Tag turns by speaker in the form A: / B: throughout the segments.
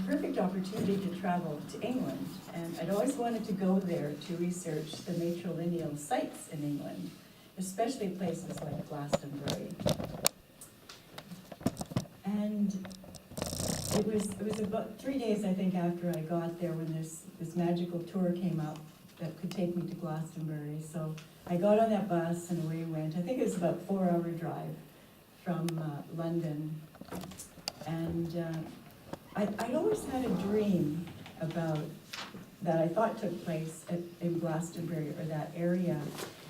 A: perfect opportunity to travel to England, and I'd always wanted to go there to research the matrilineal sites in England, especially places like Glastonbury. And it was about 3 days, I think, after I got there when this magical tour came up that could take me to Glastonbury. So I got on that bus and away we went. I think it was about a 4-hour drive from London. And I'd always had a dream about that I thought took place in Glastonbury or that area.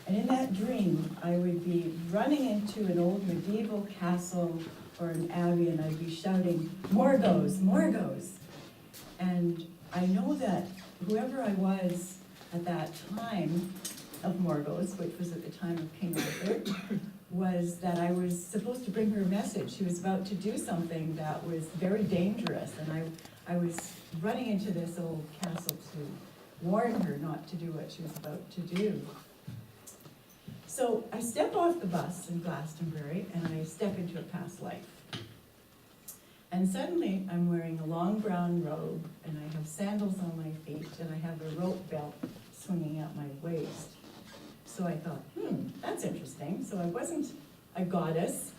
A: And in that dream, I would be running into an old medieval castle or an abbey, and I'd be shouting, "Morgause, Morgause!" And I know that whoever I was at that time of Morgause, which was at the time of King Arthur, was that I was supposed to bring her a message. She was about to do something that was very dangerous, and I was running into this old castle to warn her not to do what she was about to do. So I step off the bus in Glastonbury and I step into a past life. And suddenly I'm wearing a long brown robe and I have sandals on my feet and I have a rope belt swinging at my waist. So I thought, that's interesting. So I wasn't a goddess,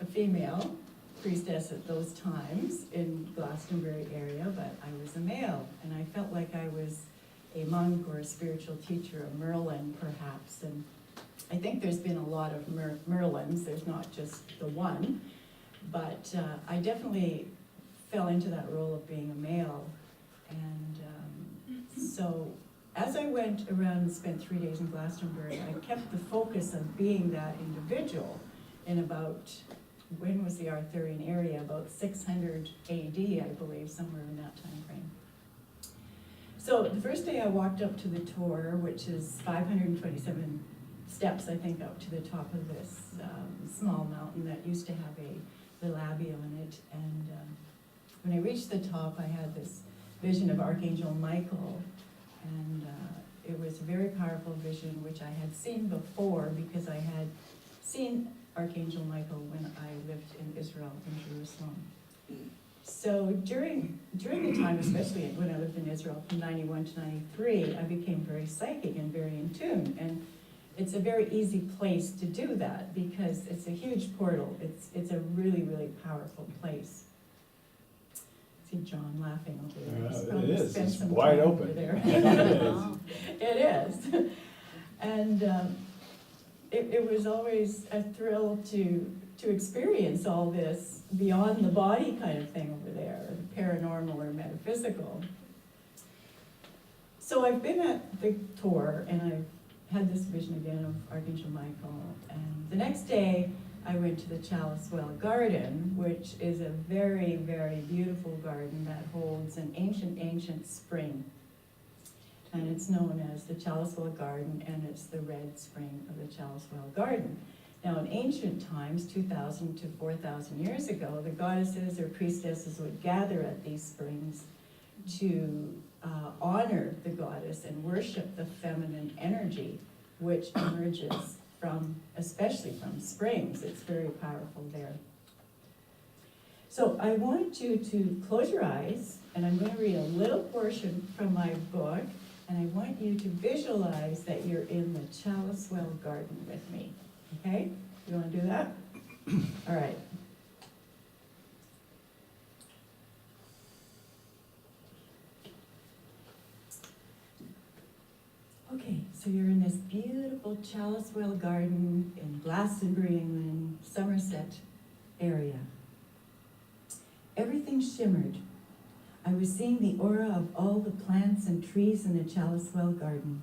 A: a female priestess at those times in Glastonbury area, but I was a male. And I felt like I was a monk or a spiritual teacher, a Merlin perhaps. And I think there's been a lot of Merlins, there's not just the one, but I definitely fell into that role of being a male. And so as I went around and spent 3 days in Glastonbury, I kept the focus of being that individual in about, when was the Arthurian area? About 600 AD, I believe, somewhere in that time frame. So the first day I walked up to the tour, which is 527 steps, I think, up to the top of this small mountain that used to have a little abbey on it. And when I reached the top, I had this vision of Archangel Michael. And it was a very powerful vision, which I had seen before because I had seen Archangel Michael when I lived in Israel, in Jerusalem. So during the time, especially when I lived in Israel from 91 to 93, I became very psychic and very in tune. And it's a very easy place to do that because it's a huge portal. It's a really, really powerful place. See John laughing over there.
B: It is. It's wide open.
A: There. It is. And it was always a thrill to experience all this beyond the body kind of thing over there, paranormal or metaphysical. So I've been at the tour and I've had this vision again of Archangel Michael. And the next day, I went to the Chalice Well Garden, which is a very, very beautiful garden that holds an ancient spring. And it's known as the Chalice Well Garden, and it's the red spring of the Chalice Well Garden. Now, in ancient times, 2,000 to 4,000 years ago, the goddesses or priestesses would gather at these springs to honor the goddess and worship the feminine energy, which emerges especially from springs. It's very powerful there. So I want you to close your eyes, and I'm going to read a little portion from my book, and I want you to visualize that you're in the Chalice Well Garden with me. Okay? You want to do that? All right. Okay, so you're in this beautiful Chalice Well Garden in Glastonbury, England, Somerset area. Everything shimmered. I was seeing the aura of all the plants and trees in the Chalice Well Garden.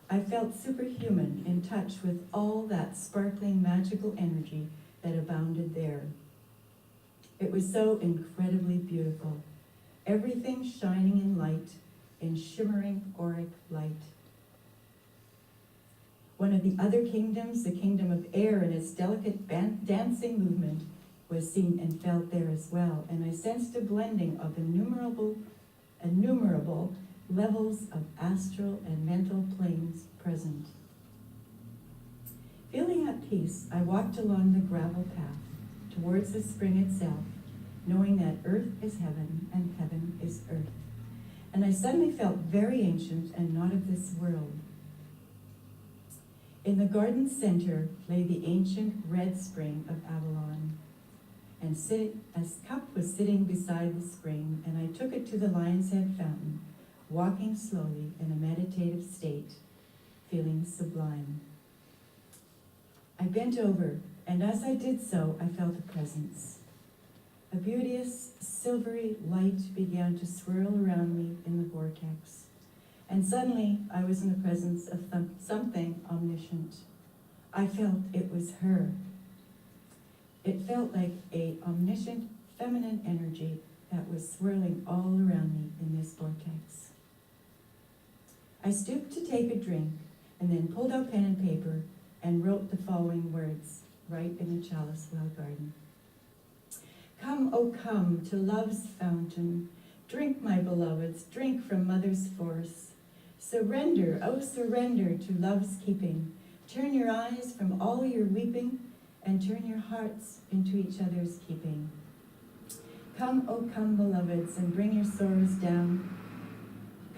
A: I felt superhuman, in touch with all that sparkling magical energy that abounded there. It was so incredibly beautiful. Everything shining in light, in shimmering auric light. One of the other kingdoms, the kingdom of air and its delicate dancing movement, was seen and felt there as well, and I sensed a blending of innumerable levels of astral and mental planes present. Feeling at peace, I walked along the gravel path towards the spring itself, knowing that earth is heaven and heaven this earth, and I suddenly felt very ancient and not of this world. In the garden's center lay the ancient red spring of Avalon, and a cup was sitting beside the spring, and I took it to the Lion's Head fountain, walking slowly in a meditative state, feeling sublime. I bent over, and as I did so, I felt a presence. A beauteous, silvery light began to swirl around me in the vortex, and suddenly I was in the presence of something omniscient. I felt it was her. It felt like an omniscient feminine energy that was swirling all around me in this vortex. I stooped to take a drink, and then pulled out pen and paper and wrote the following words right in the chalice well garden. Come, oh come, to love's fountain. Drink, my beloveds, drink from mother's force. Surrender, oh surrender to love's keeping. Turn your eyes from all your weeping, and turn your hearts into each other's keeping. Come, oh come, beloveds, and bring your sorrows down.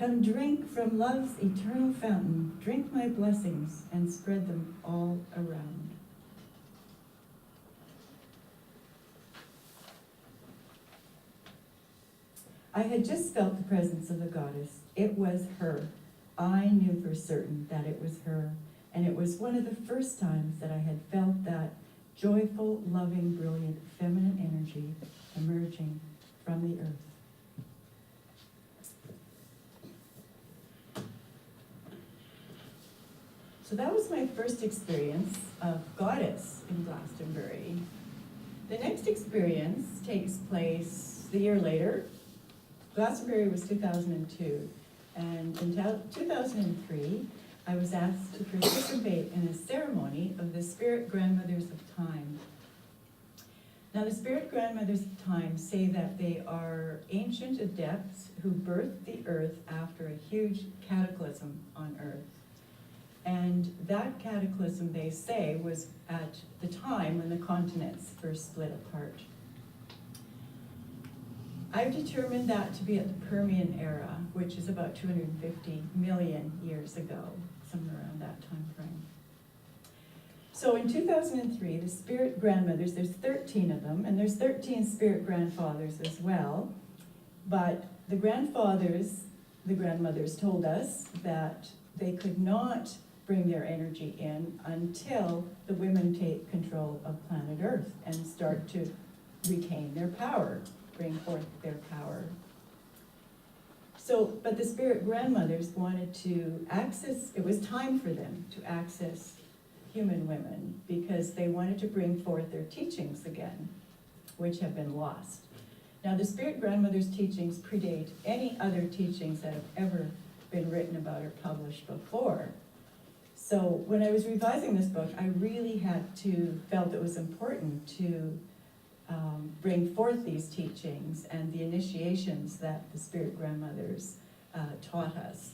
A: Come drink from love's eternal fountain. Drink my blessings and spread them all around. I had just felt the presence of the goddess. It was her. I knew for certain that it was her, and it was one of the first times that I had felt that joyful, loving, brilliant, feminine energy emerging from the earth. So that was my first experience of goddess in Glastonbury. The next experience takes place the year later. Glastonbury was 2002, and in 2003, I was asked to participate in a ceremony of the Spirit Grandmothers of Time. Now, the Spirit Grandmothers of Time say that they are ancient adepts who birthed the earth after a huge cataclysm on earth. And that cataclysm, they say, was at the time when the continents first split apart. I've determined that to be at the Permian era, which is about 250 million years ago, somewhere around that time frame. So in 2003, the Spirit Grandmothers, there's 13 of them, and there's 13 Spirit Grandfathers as well. But the grandfathers, the grandmothers told us that they could not bring their energy in until the women take control of planet Earth and start to retain their power, bring forth their power. So, but the Spirit Grandmothers wanted to access, it was time for them to access human women because they wanted to bring forth their teachings again, which have been lost. Now, the Spirit Grandmothers' teachings predate any other teachings that have ever been written about or published before. So when I was revising this book, I really felt it was important to bring forth these teachings and the initiations that the Spirit Grandmothers taught us.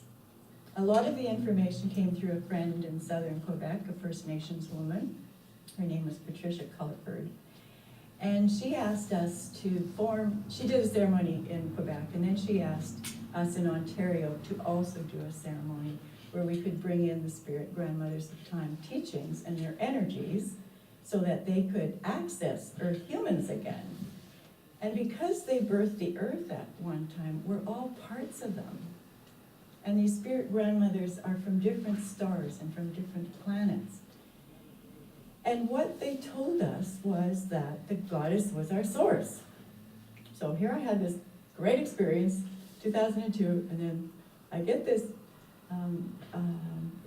A: A lot of the information came through a friend in southern Quebec, a First Nations woman. Her name was Patricia Culliford. And she asked us she did a ceremony in Quebec, and then she asked us in Ontario to also do a ceremony where we could bring in the Spirit Grandmothers of Time teachings and their energies so that they could access Earth humans again. And because they birthed the Earth at one time, we're all parts of them. And these Spirit Grandmothers are from different stars and from different planets. And what they told us was that the goddess was our source. So here I had this great experience, 2002, and then I get this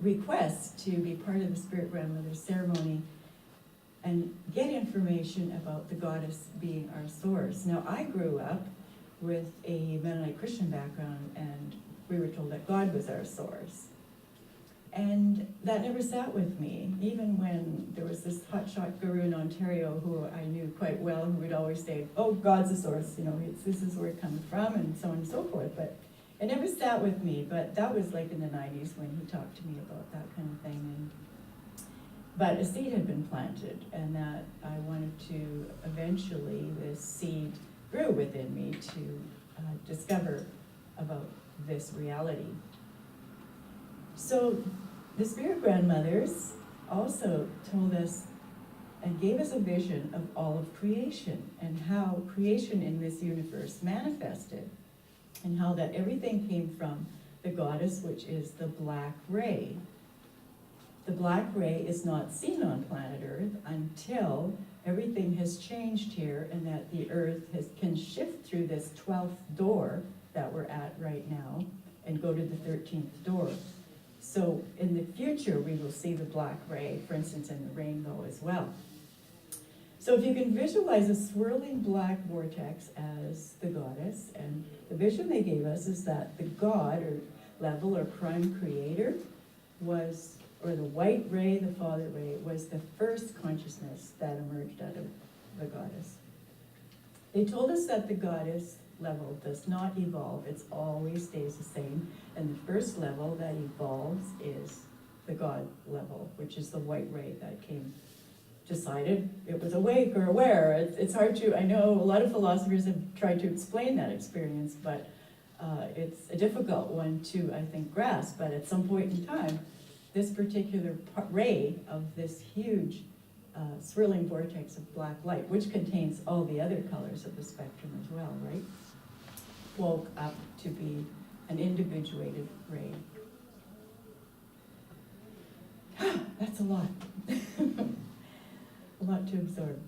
A: request to be part of the Spirit Grandmother ceremony and get information about the goddess being our source. Now, I grew up with a Mennonite Christian background, and we were told that God was our source. And that never sat with me, even when there was this hotshot guru in Ontario who I knew quite well, who would always say, oh, God's the source, this is where it comes from, and so on and so forth. But it never sat with me, but that was like in the 90s when he talked to me about that kind of thing. But a seed had been planted, and that I wanted to, eventually, this seed grew within me to discover about this reality. So the spirit grandmothers also told us and gave us a vision of all of creation and how creation in this universe manifested, and how that everything came from the goddess, which is the black ray. The black ray is not seen on planet Earth until everything has changed here, and that the Earth can shift through this 12th door that we're at right now and go to the 13th door. So in the future, we will see the black ray, for instance, in the rainbow as well. So if you can visualize a swirling black vortex as the goddess, and the vision they gave us is that the god or level or prime creator was, or the white ray, the father ray, was the first consciousness that emerged out of the goddess. They told us that the goddess level does not evolve, it always stays the same, and the first level that evolves is the god level, which is the white ray that came, decided it was awake or aware. It's hard to, I know a lot of philosophers have tried to explain that experience, but it's a difficult one to, I think, grasp. But at some point in time, this particular ray of this huge swirling vortex of black light, which contains all the other colors of the spectrum as well, right, woke up to be an individuated ray. That's a lot. A lot to absorb.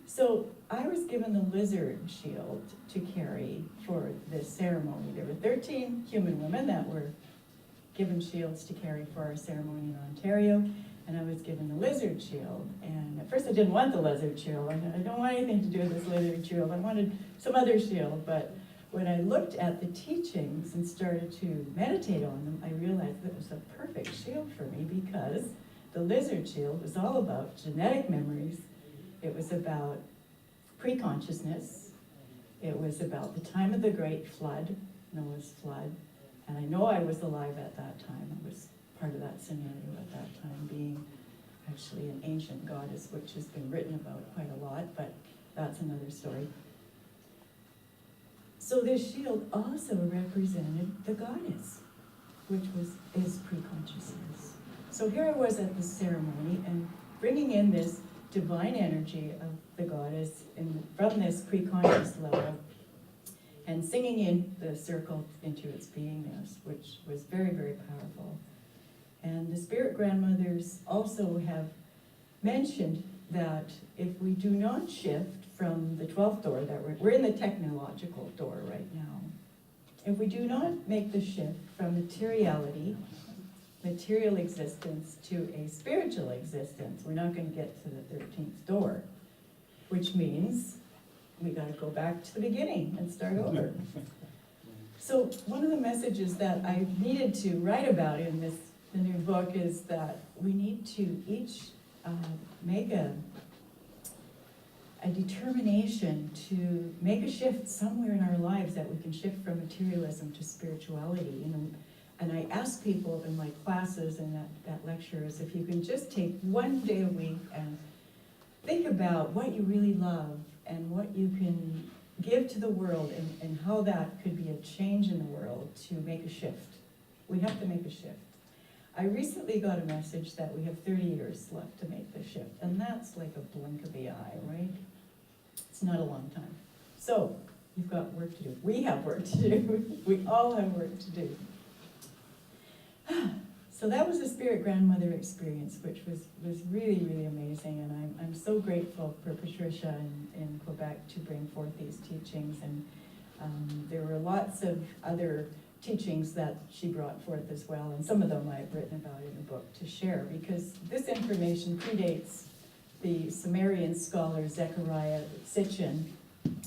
A: So I was given the lizard shield to carry for this ceremony. There were 13 human women that were given shields to carry for our ceremony in Ontario, and I was given the lizard shield. And at first I didn't want the lizard shield. I don't want anything to do with this lizard shield. I wanted some other shield, but when I looked at the teachings and started to meditate on them, I realized that it was a perfect shield for me, because the lizard shield was all about genetic memories. It was about pre-consciousness. It was about the time of the great flood, Noah's flood. And I know I was alive at that time. I was part of that scenario at that time, being actually an ancient goddess, which has been written about quite a lot, but that's another story. So this shield also represented the goddess, which is pre-consciousness. So here I was at the ceremony and bringing in this divine energy of the goddess from this pre-conscious level, and singing in the circle into its beingness, which was very, very powerful. And the spirit grandmothers also have mentioned that if we do not shift from the 12th door, that we're in the technological door right now, if we do not make the shift from materiality, material existence, to a spiritual existence, we're not going to get to the 13th door, which means we got to go back to the beginning and start over. So one of the messages that I needed to write about in the new book is that we need to each make a determination to make a shift somewhere in our lives, that we can shift from materialism to spirituality. And I ask people in my classes and that lectures, if you can just take one day a week and think about what you really love and what you can give to the world, and how that could be a change in the world to make a shift. We have to make a shift. I recently got a message that we have 30 years left to make the shift, and that's like a blink of the eye, right? It's not a long time. So you've got work to do. We have work to do. We all have work to do. So that was a spirit grandmother experience, which was really, really amazing, and I'm so grateful for Patricia in Quebec to bring forth these teachings. And there were lots of other teachings that she brought forth as well, and some of them I've written about in the book to share, because this information predates the Sumerian scholar Zechariah Sitchin,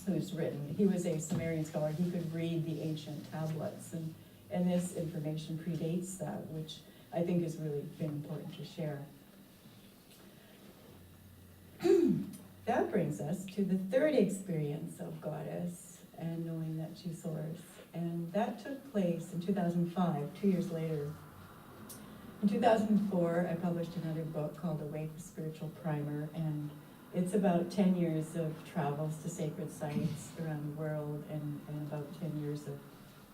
A: who's written. He was a Sumerian scholar. He could read the ancient tablets, and this information predates that, which I think has really been important to share. That brings us to the third experience of Goddess and knowing that she's Source. And that took place in 2005, 2 years later. In 2004, I published another book called Awake, the Spiritual Primer, and It's about 10 years of travels to sacred sites around the world, and about 10 years of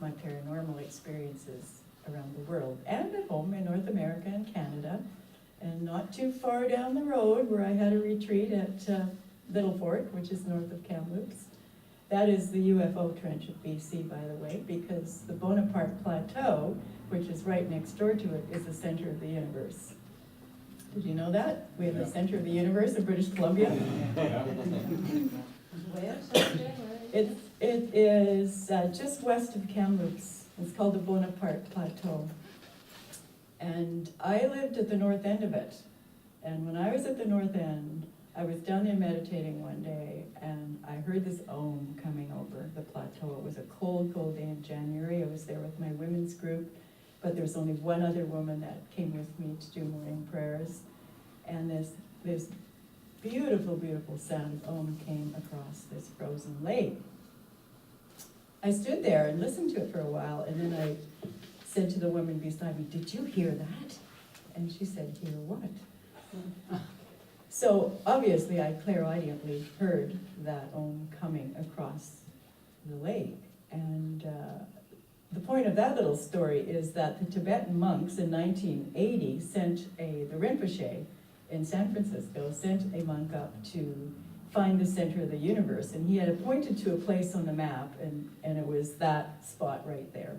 A: my paranormal experiences around the world, and at home in North America and Canada, and not too far down the road where I had a retreat at Little Fort, which is north of Kamloops. That is the UFO Trench of BC, by the way, because the Bonaparte Plateau, which is right next door to it, is the center of the universe. Did you know that? We have the center of the universe in British Columbia. It is just west of Kamloops. It's called the Bonaparte Plateau. And I lived at the north end of it. And when I was at the north end, I was down there meditating one day, and I heard this Om coming over the plateau. It was a cold, cold day in January. I was there with my women's group, but there was only one other woman that came with me to do morning prayers. And this beautiful, beautiful sound of Om came across this frozen lake. I stood there and listened to it for a while, and then I said to the woman beside me, "Did you hear that?" And she said, "Hear what?" So obviously I clairaudiently heard that Om coming across the lake. And the point of that little story is that the Tibetan monks in 1980 the Rinpoche in San Francisco sent a monk up to find the center of the universe. And he had pointed to a place on the map, and it was that spot right there.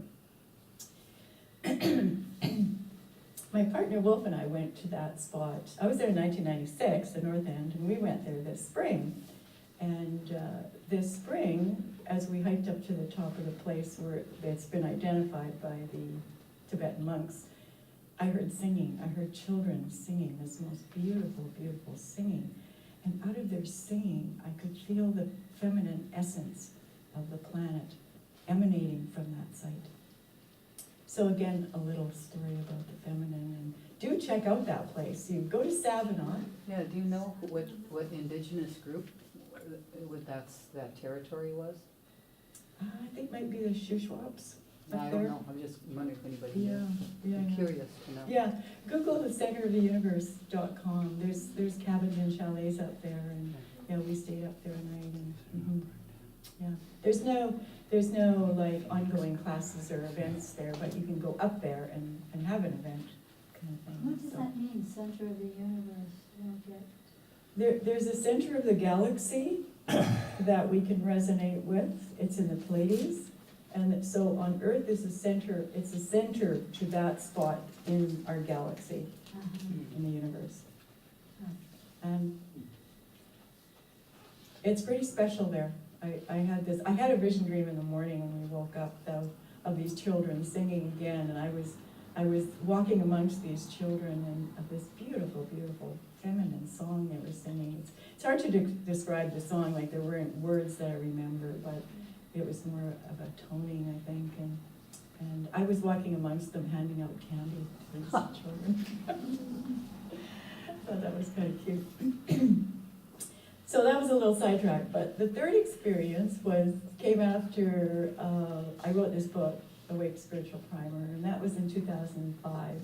A: My partner Wolf and I went to that spot. I was there in 1996, the North End, and we went there this spring. And this spring, as we hiked up to the top of the place where it's been identified by the Tibetan monks, I heard singing. I heard children singing, this most beautiful, beautiful singing. And out of their singing, I could feel the feminine essence of the planet emanating from that site. So again, a little story about the feminine, and do check out that place. You go to Savinaw.
B: Yeah, do you know what indigenous group that territory was?
A: I think it might be the Shuswaps up
B: I
A: there.
B: don't know, I'm just wondering if anybody
A: Yeah,
B: knows.
A: yeah.
B: I'm curious to know.
A: Yeah, Google the centeroftheuniverse.com. There's cabins and chalets up there, and yeah, we stayed up there a night, and yeah. There's no like ongoing classes or events there, but you can go up there and have an event kind of thing.
C: What does
A: So
C: that mean, center of the universe? I don't get.
A: there's a center of the galaxy that we can resonate with. It's in the Pleiades. And so on Earth is a center, it's a center to that spot in our galaxy, in the universe. And it's pretty special there. I had a vision dream in the morning when we woke up though, of these children singing again, and I was walking amongst these children, and of this beautiful, beautiful feminine song they were singing. It's hard to describe the song, like there weren't words that I remember, but it was more of a toning, I think, and I was walking amongst them handing out candy to these children. I thought that was kind of cute. So that was a little sidetrack, but the third experience came after I wrote this book, Awake Spiritual Primer, and that was in 2005.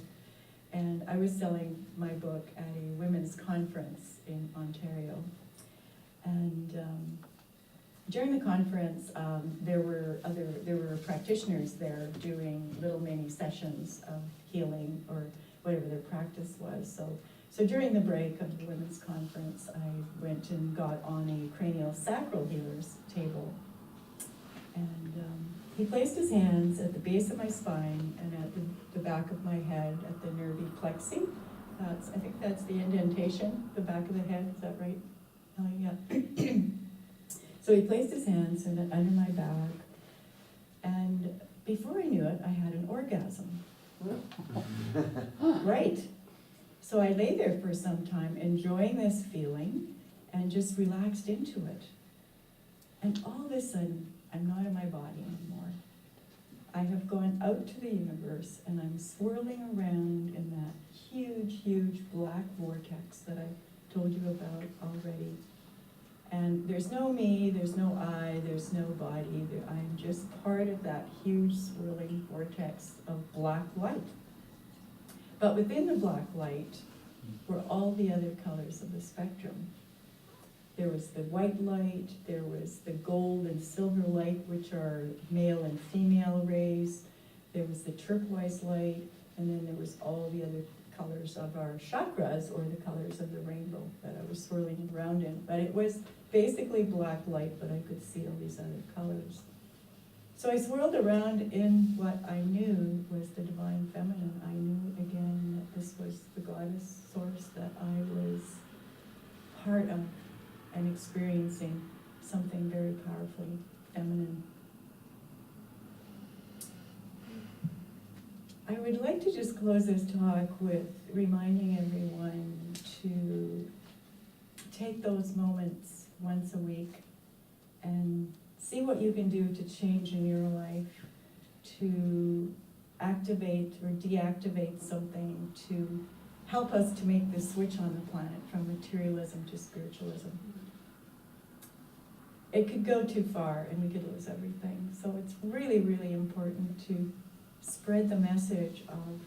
A: And I was selling my book at a women's conference in Ontario. And during the conference, there were practitioners there doing little mini sessions of healing or whatever their practice was. So during the break of the women's conference, I went and got on a cranial sacral healer's table. And he placed his hands at the base of my spine and at the back of my head, at the nervy plexi. I think that's the indentation, the back of the head, is that right? Oh, yeah. So he placed his hands under my back, and before I knew it, I had an orgasm. Right. So I lay there for some time, enjoying this feeling, and just relaxed into it. And all of a sudden, I'm not in my body anymore. I have gone out to the universe, and I'm swirling around in that huge, huge black vortex that I told you about already. And there's no me, there's no I, there's no body. I'm just part of that huge swirling vortex of black light. But within the black light were all the other colors of the spectrum. There was the white light, there was the gold and silver light, which are male and female rays. There was the turquoise light, and then there was all the other colors of our chakras, or the colors of the rainbow that I was swirling around in. But it was basically black light, but I could see all these other colors. So I swirled around in what I knew was the divine feminine. I knew again that this was the goddess source that I was part of, and experiencing something very powerfully feminine. I would like to just close this talk with reminding everyone to take those moments once a week and see what you can do to change in your life, to activate or deactivate something, to help us to make this switch on the planet from materialism to spiritualism. It could go too far and we could lose everything. So it's really, really important to spread the message of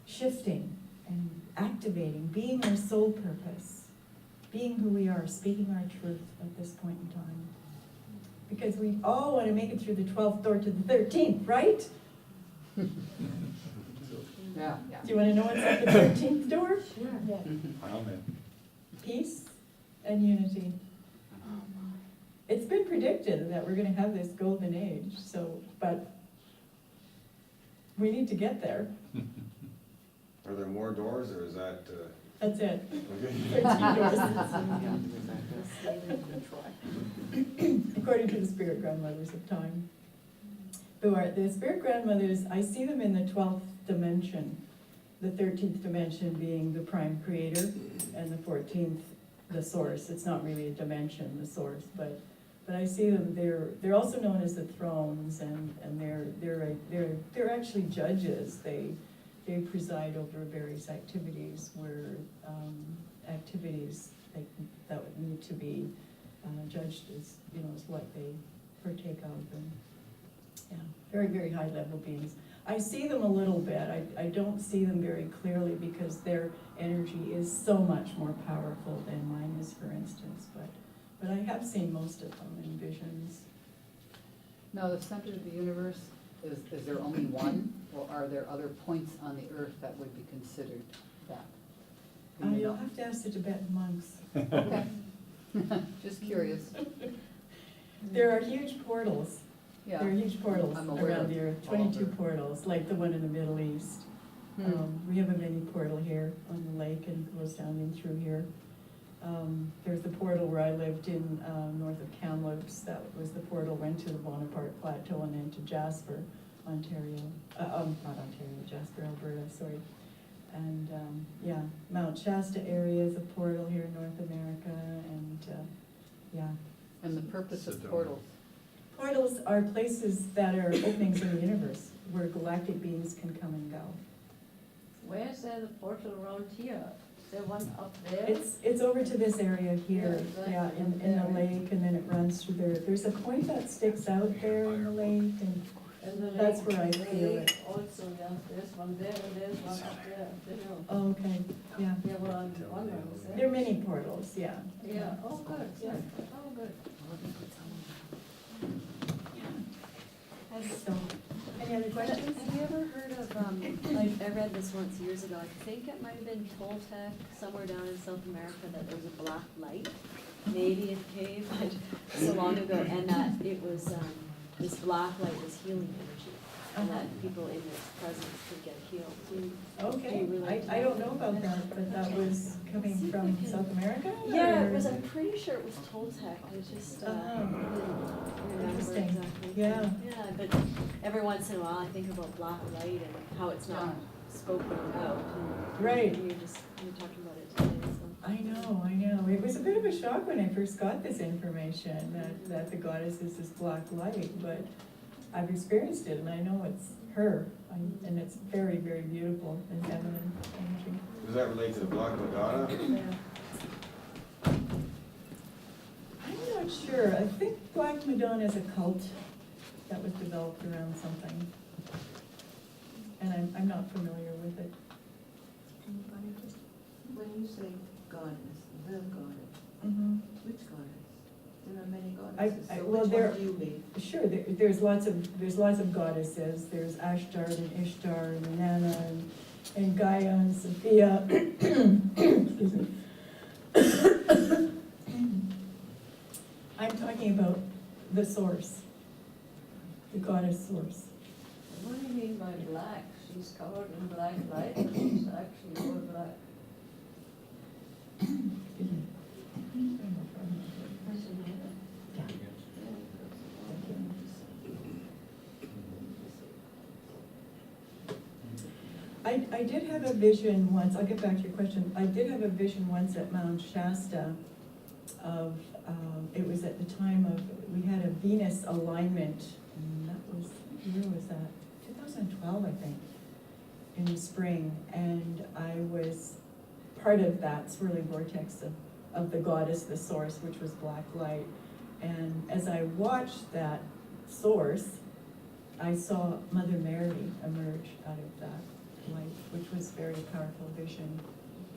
A: shifting and activating, being our soul purpose, being who we are, speaking our truth at this point in time. Because we all want to make it through the 12th door to the 13th, right?
B: Yeah.
A: Do you want to know what's at the 13th door?
C: Sure. Yeah.
D: Amen.
A: Peace and unity.
C: Oh, my.
A: It's been predicted that we're going to have this golden age, so, but we need to get there.
D: Are there more doors, or is that,
A: That's it.
D: okay?
A: 13 doors. According to the spirit grandmothers of time. The spirit grandmothers, I see them in the 12th dimension, the 13th dimension being the prime creator, and the 14th, the source. It's not really a dimension, the source, but I see them. They're also known as the thrones, and they're actually judges. They preside over various activities activities that would need to be judged as as what they partake of, and very, very high level beings. I see them a little bit. I don't see them very clearly because their energy is so much more powerful than mine is, for instance. But I have seen most of them in visions.
B: Now, the center of the universe, is there only one, or are there other points on the earth that would be considered that? Do you
A: You'll
B: know?
A: have to ask the Tibetan monks.
B: Okay. Just curious.
A: There are huge portals.
B: Yeah.
A: There are huge portals
B: I'm aware
A: around
B: of
A: the earth,
B: all of
A: 22
B: them.
A: portals, like the one in the Middle East. We have a mini portal here on the lake and it goes down in through here. There's the portal where I lived in north of Kamloops. That was the portal went to the Bonaparte Plateau and then to Jasper, Ontario. Not Ontario, Jasper, Alberta, sorry. And Mount Shasta area is a portal here in North America, and
B: And the purpose of
D: Sedona.
B: portals?
A: Portals are places that are openings in the universe where galactic beings can come and go.
C: Where's there the portal around here? Is there one up there?
A: It's over to this area here,
C: Yeah, exactly.
A: in the lake, and then it runs through there. There's a point that sticks out there in the lake,
C: And the
A: that's
C: lake-
A: where I
C: the
A: feel
C: lake
A: it.
C: Also, yeah, there's one there and there's one up there, the hill.
A: Oh, okay, yeah.
C: Yeah, well, I'm wondering, is there?
A: There are many portals, yeah.
C: Yeah, oh, good, yeah, oh, good.
A: So, any other questions?
E: Have you ever heard of, I read this once years ago, I think it might have been Toltec, somewhere down in South America, that there was a black light, maybe in a cave, but so long ago, and that it was, this black light was healing energy, and that people in its presence could get healed.
A: Okay,
E: Do you relate to
A: I don't
E: that?
A: know about that, but that was coming from South America?
E: Yeah,
A: or-
E: it was, I'm pretty sure it was Toltec, I just, I didn't remember
A: Interesting.
E: exactly.
A: Yeah.
E: Yeah, but every once in a while I think about black light and how it's not spoken about. And
A: Right.
E: you're talking about it today, so.
A: I know. It was a bit of a shock when I first got this information, that the goddess is this black light, but I've experienced it and I know it's her. And it's very, very beautiful and feminine energy.
D: Does that relate to the Black Madonna?
A: I'm not sure. I think Black Madonna is a cult that was developed around something. And I'm not familiar with it.
C: When you say goddess, the goddess,
A: Mhm.
C: Which goddess? There are many
A: I-
C: goddesses.
A: I-
C: So
A: well,
C: which
A: there-
C: one do you mean?
A: Sure, there's lots of goddesses. There's Ashtart and Ishtar and Inanna and Gaia and Sophia. Excuse me. I'm talking about the source, the goddess source.
C: What do you mean by black? She's covered in black light, but she's actually all black.
A: Excuse me. I did have a vision once, I'll get back to your question, I did have a vision once at Mount Shasta of, it was at the time of, we had a Venus alignment, and that was, where was that? 2012, I think, in the spring, and I was part of that swirling vortex of the goddess, the source, which was black light. And as I watched that source, I saw Mother Mary emerge out of that light, which was a very powerful vision.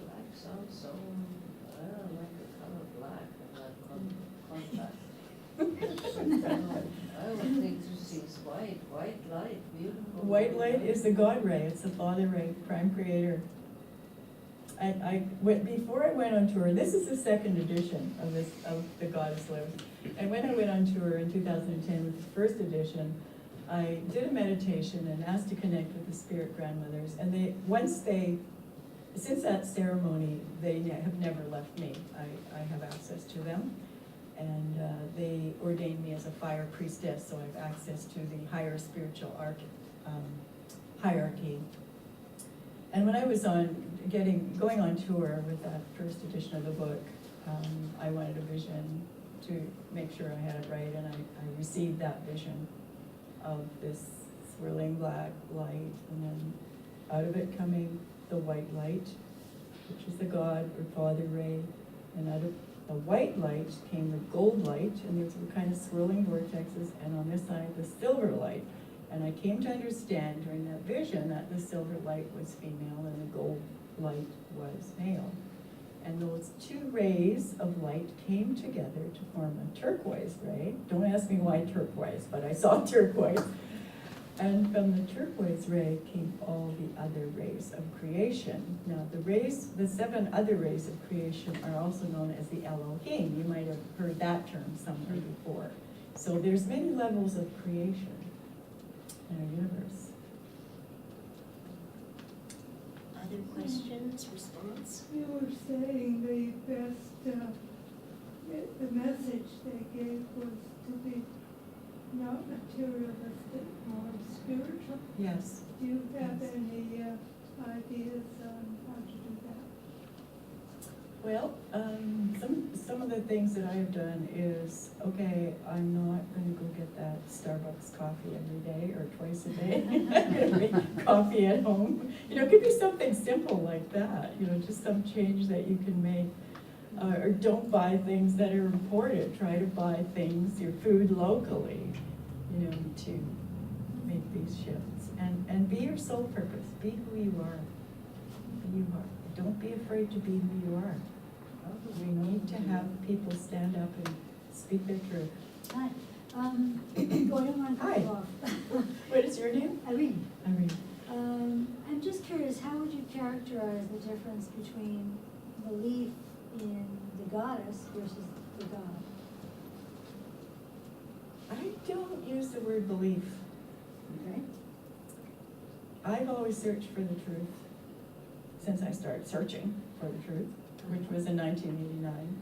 C: Black sounds so, I don't like the color black and that contrast. I would think to see white light, beautiful.
A: White light is the God ray, it's the Father ray, prime creator. Before I went on tour, this is the second edition of the Goddess Lives. And when I went on tour in 2010 with the first edition, I did a meditation and asked to connect with the spirit grandmothers. And since that ceremony, they have never left me. I have access to them. And they ordained me as a fire priestess, so I have access to the higher spiritual hierarchy. And when I was going on tour with that first edition of the book, I wanted a vision to make sure I had it right, and I received that vision of this swirling black light, and then out of it coming the white light, which is the God or Father ray, and out of the white light came the gold light, and these were kind of swirling vortexes, and on this side the silver light. And I came to understand during that vision that the silver light was female and the gold light was male. And those two rays of light came together to form a turquoise ray. Don't ask me why turquoise, but I saw turquoise. And from the turquoise ray came all the other rays of creation. Now the 7 other rays of creation are also known as the Elohim. You might have heard that term somewhere before. So there's many levels of creation in our universe.
F: Other questions, response?
G: You were saying the best, the message they gave was to be not materialistic, more spiritual.
A: Yes.
G: Do you have any ideas on how to do that?
A: Well, some of the things that I have done is, okay, I'm not gonna go get that Starbucks coffee every day or twice a day. I'm gonna make coffee at home. It could be something simple like that, just some change that you can make. Or don't buy things that are imported. Try to buy things, your food locally, to make these shifts. And be your soul purpose. Be who you are. Be who you are. Don't be afraid to be who you are. We need to have people stand up and speak their truth.
H: Hi, going on
A: Hi. What is your name?
H: Irene.
A: Irene.
H: I'm just curious, how would you characterize the difference between belief in the goddess versus the God?
A: I don't use the word belief.
H: Okay.
A: I've always searched for the truth since I started searching for the truth, which was in 1989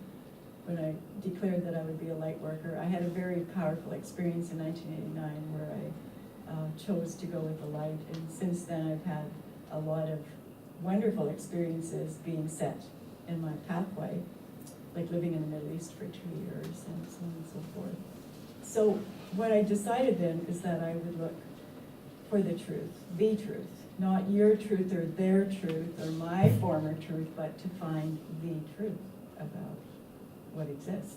A: when I declared that I would be a light worker. I had a very powerful experience in 1989 where I chose to go with the light, and since then I've had a lot of wonderful experiences being set in my pathway, like living in the Middle East for 2 years and so on and so forth. So what I decided then is that I would look for the truth, not your truth or their truth or my former truth, but to find the truth about what exists.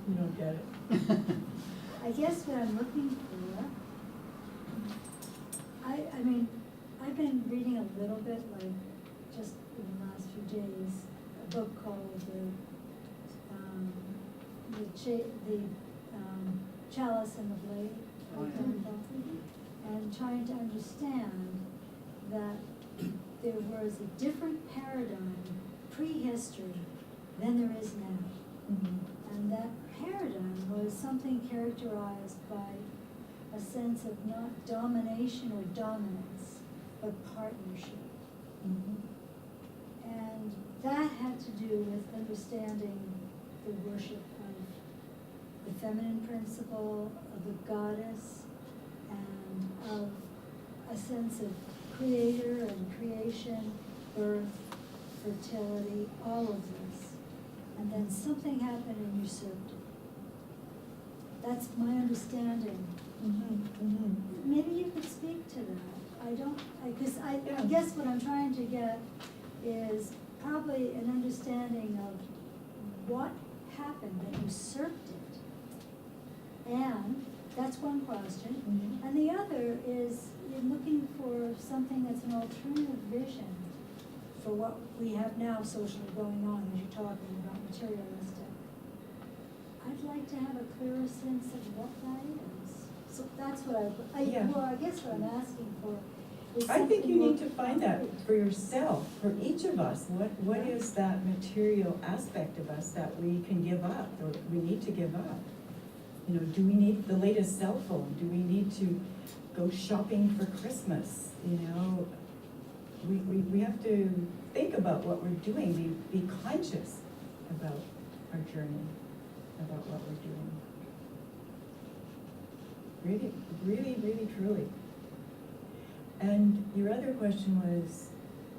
A: You don't get it.
H: I guess what I'm looking for, I mean, I've been reading a little bit, like, just in the last few days, a book called the Chalice and the Blade.
B: Oh, yeah.
H: And trying to understand that there was a different paradigm prehistory than there is now. And that paradigm was something characterized by a sense of not domination or dominance, but partnership. And that had to do with understanding the worship of the feminine principle, of the goddess, and of a sense of creator and creation, birth, fertility, all of this. And then something happened and usurped it. That's my understanding. Maybe you could speak to that. Because I guess what I'm trying to get is probably an understanding of what happened that usurped it. And that's one question. And the other is you're looking for something that's an alternative vision for what we have now socially going on as you're talking about materialistic. I'd like to have a clearer sense of what that is. So that's what I guess what I'm asking for is
A: I think you
H: something
A: need to find that
H: concrete.
A: for yourself, for each of us. What is that material aspect of us that we can give up, or we need to give up? You know, do we need the latest cell phone? Do we need to go shopping for Christmas? You know, we have to think about what we're doing, be conscious about our journey, about what we're doing. Really, really, really, truly. And your other question was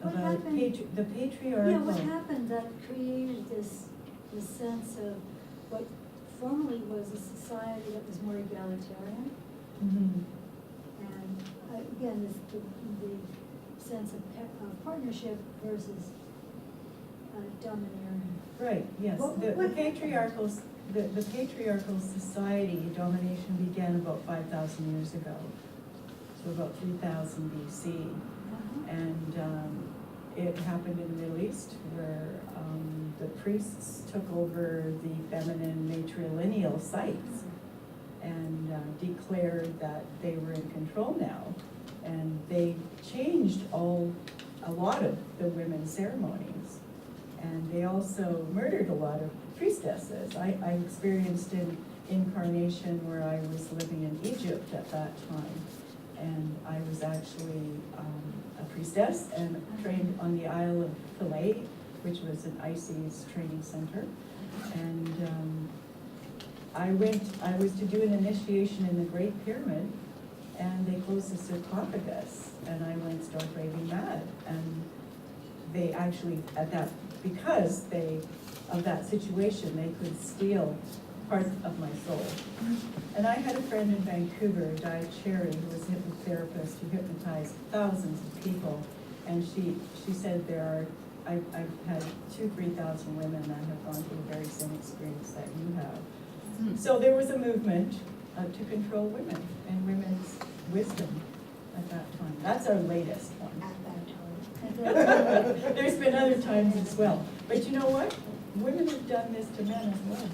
H: What
A: about
H: happened-
A: the patriarchal.
H: Yeah, what happened that created this sense of what formerly was a society that was more egalitarian?
A: Mhm.
H: And again, the sense of partnership versus domineering.
A: Right, yes.
H: What-
A: The
H: what
A: patriarchal, the patriarchal society domination began about 5,000 years ago. So about 3000 BC. And it happened in the Middle East where the priests took over the feminine matrilineal sites and declared that they were in control now. And they changed a lot of the women's ceremonies. And they also murdered a lot of priestesses. I experienced an incarnation where I was living in Egypt at that time. And I was actually a priestess and trained on the Isle of Philae, which was an ICES training center. And I was to do an initiation in the Great Pyramid, and they closed the sarcophagus, and I went stark raving mad. And they actually, because of that situation, they could steal part of my soul. And I had a friend in Vancouver, Di Cherry, who was a hypnotherapist who hypnotized thousands of people. And she said I've had 2,000-3,000 women that have gone through the very same experience that you have. So there was a movement to control women and women's wisdom at that time. That's our latest one.
F: At that time.
A: There's been other times as well. But you know what? Women have done this to men as well.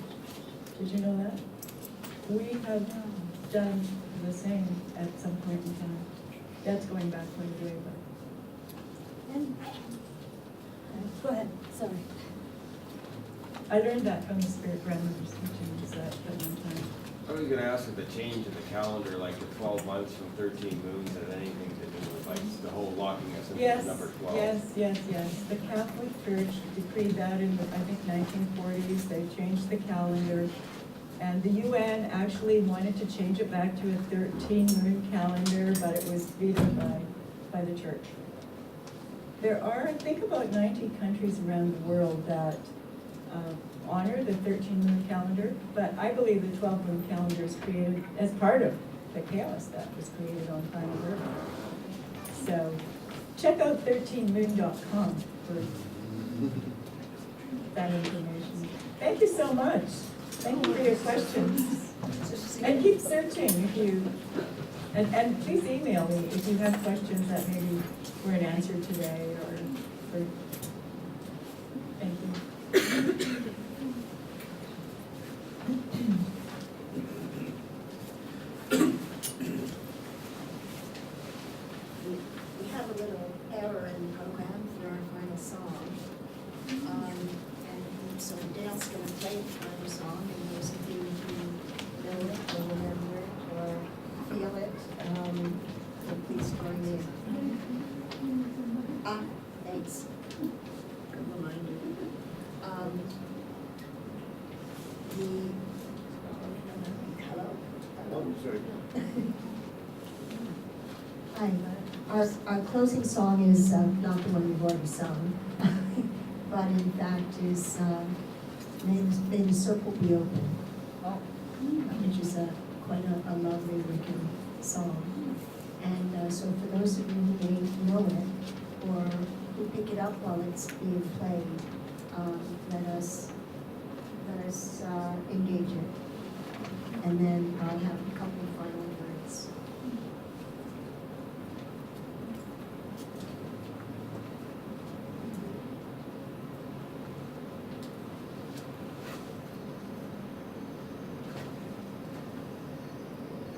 A: Did you know that? We have done the same at some point in time. That's going back quite a way, but
H: And, go ahead, sorry.
A: I learned that from the spirit grandmother's teachings at one time.
D: I was gonna ask if the change in the calendar, like the 12 months from 13 moons, had anything to do with like the whole locking us into
A: Yes,
D: the number 12?
A: yes. The Catholic Church decreed that in the, I think, 1940s. They changed the calendar. And the UN actually wanted to change it back to a 13-moon calendar, but it was vetoed by the church. There are, I think, about 90 countries around the world that honor the 13-moon calendar, but I believe the 12-moon calendar is created as part of the chaos that was created on planet Earth. So check out 13moon.com for that information. Thank you so much. Thank you for your questions. And keep searching if you, and please email me if you have questions that maybe weren't answered today or
I: sorry.
F: Hi, our closing song is not the one we've already sung, but in fact is May the Circle Be Open,
B: Oh,
F: which is quite a lovely Wiccan song. And so for those of you who may know it, or who pick it up while it's being played, let us engage it. And then I'll have a couple of final words.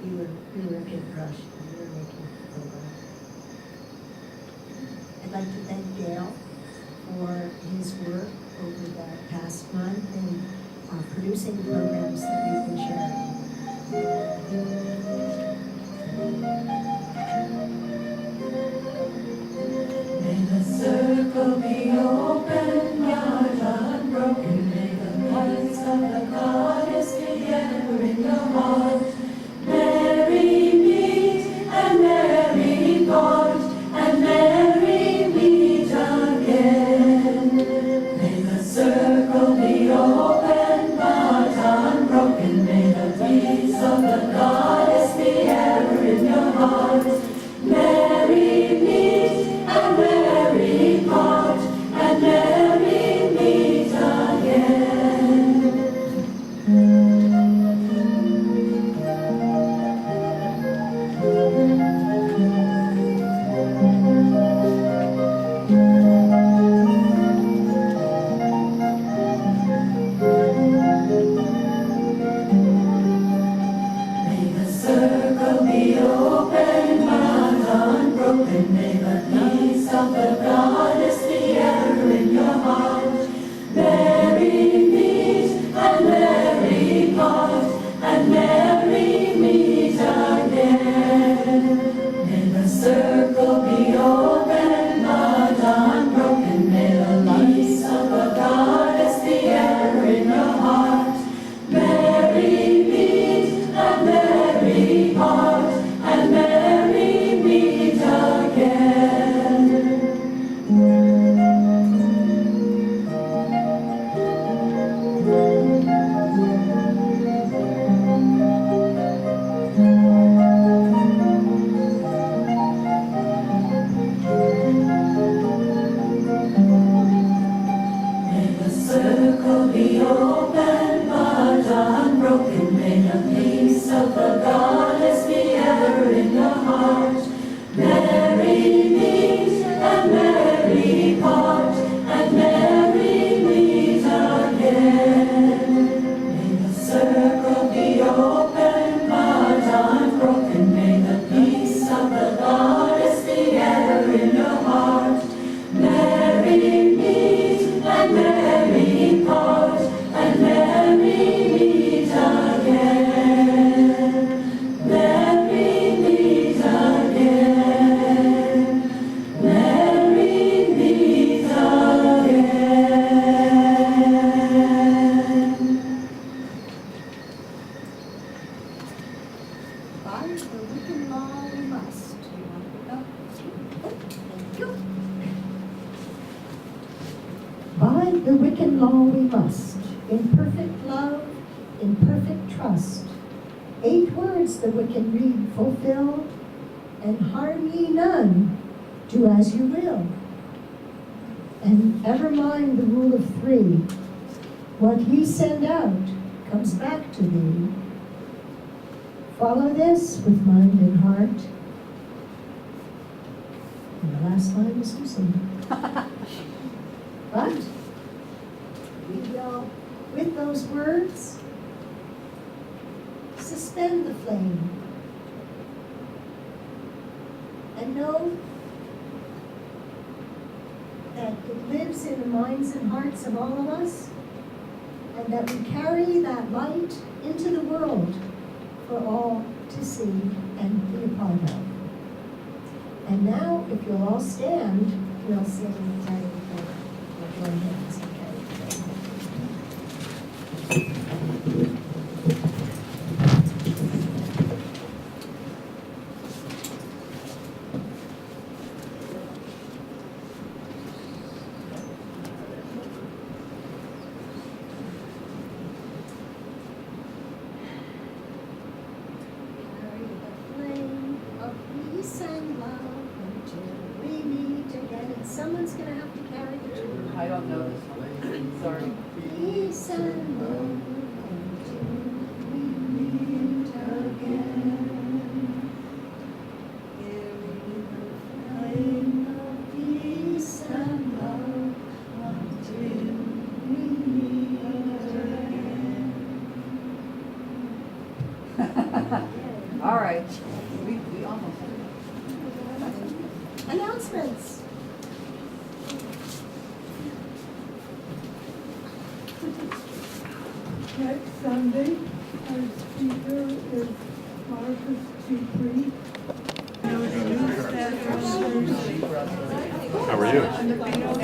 F: You were a good brush, and you were making it go well. I'd like to thank Gail for his work over the past month in producing the programs that we've been sharing.
A: May the circle be open, not unbroken. May the lights of the goddess be ever in your heart. Merry meet and merry part, and merry meet again. May the circle be open, not unbroken. May the peace of the goddess be ever in your heart. Merry meet and merry part, and merry meet again. May the circle be open, not unbroken. May the peace of the goddess be ever in your heart. Merry meet and merry part, and merry meet again. May the circle be open, not unbroken. May the peace of the goddess be ever in your heart. Merry meet and merry part, and merry meet again. May the circle be open, but unbroken. May the peace of the goddess be ever in your heart. Merry meet and merry part, and merry meet again. May the circle be open, but unbroken. May the peace of the goddess be ever in your heart. Merry meet and merry part, and merry meet again. Merry meet again. Merry meet again.
F: By the Wiccan law we must. Thank you. By the Wiccan law we must, in perfect love, in perfect trust. 8 words the Wiccan read fulfill, and harm ye none, do as you will. And ever mind the rule of 3, what ye send out comes back to thee. Follow this with mind and heart. And the last line is missing. But we will, with those words, suspend the flame and know that it lives in the minds and hearts of all of us, and that we carry that light into the world for all to see and be a part of. And now, if you'll all stand, we'll sing right for join hands, okay? announcements.
G: Next Sunday, our speaker is Marcus Dupree.
I: How are you?